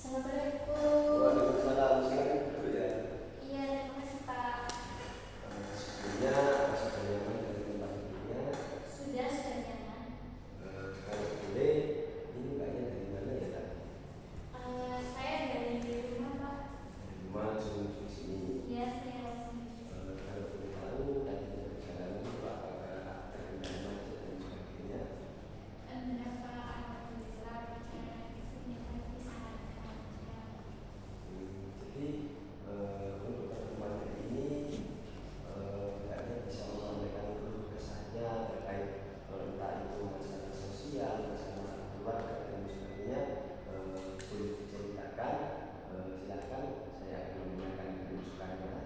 Assalamualaikum. Waalaikumsalam, silakan dulu ya. Iya, terima kasih Pak. Sebelumnya sudah nyaman dari tempat tidurnya. Sudah nyaman. Kalau boleh, ini mbaknya dari mana ya tadi? Saya dari rumah Pak. Dari rumah langsung di sini. Iya, saya langsung di sini. Kalau boleh tahu tadi perjalanan itu apakah terkendala macet dan sebagainya? Berapa alhamdulillah perjalanan ke sini tadi sangat lancar. Jadi untuk pertemuan ini mbaknya bisa menyampaikan keluh kesahnya terkait entah itu masalah sosial, masalah keluarga dan sebagainya, boleh diceritakan. Silakan, saya akan mendengarkan dengan sukarela.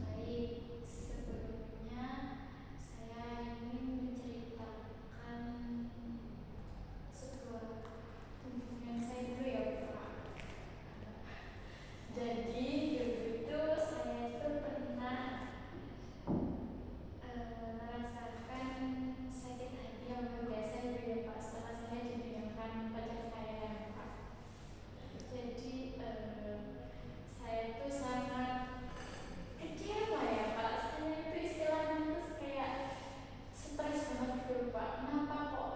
Baik, sebelumnya saya ingin menceritakan sebuah hubungan saya dulu ya Pak. Jadi dulu itu saya itu pernah merasakan sakit hati yang luar biasa itu ya Pak, setelah saya ditinggalkan pacar saya ya Pak. Jadi saya itu sangat kecewa ya Pak. Saya itu istilahnya itu kayak stres banget gitu Pak. Kenapa kok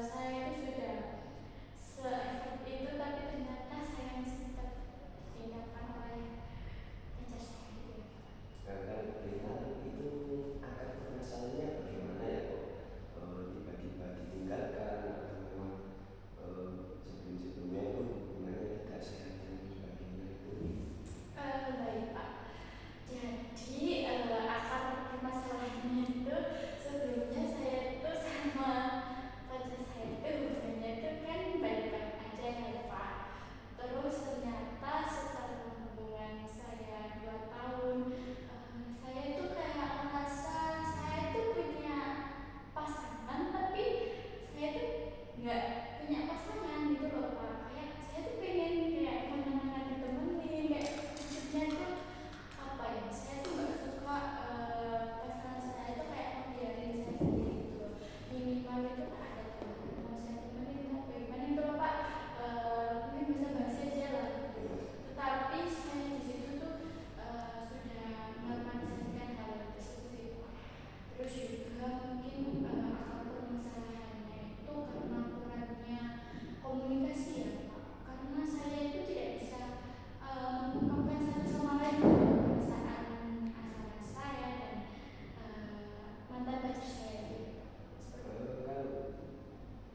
saya itu sudah se-effort itu tapi ternyata saya masih tetap ditinggalkan oleh pacar saya gitu ya Pak. Kalau boleh tahu itu akar permasalahannya bagaimana ya kok tiba-tiba ditinggalkan atau memang sebelum-sebelumnya itu hubungannya tidak sehat dan sebagainya itu? Baik Pak. Jadi akar permasalahannya itu sebelumnya saya itu sama pacar saya itu hubungannya itu kan baik-baik aja ya Pak. Terus ternyata setelah hubungan saya 2 tahun, saya itu kayak merasa saya itu punya pasangan tapi saya itu nggak punya pasangan gitu loh Pak. Kayak saya tuh pengen kayak kemana-mana ditemenin, kayak maksudnya tuh apa ya, saya tuh nggak suka pasangan saya itu kayak membiarin saya sendiri gitu loh. Minimal itu kan ada teman mau saya temenin mau bagaimana itu loh Pak. Mungkin bisa bahas aja lah gitu. Tetapi saya di situ tuh sudah merealisasikan hal tersebut sih Pak. Terus juga mungkin akar permasalahannya itu karena kurangnya komunikasi ya Pak. Karena saya itu tidak bisa mengungkapkan satu sama lain perasaan saya dan mantan pacar saya gitu. Kalau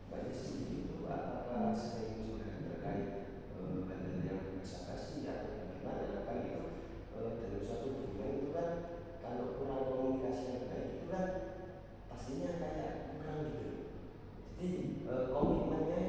mbaknya sendiri itu apakah sering juga terkait hal-hal yang basa-basi atau bagaimana? Kan itu dalam suatu hubungan itu kan kalau kurang komunikasi yang baik itu kan pastinya kayak kurang gitu. Jadi komitmennya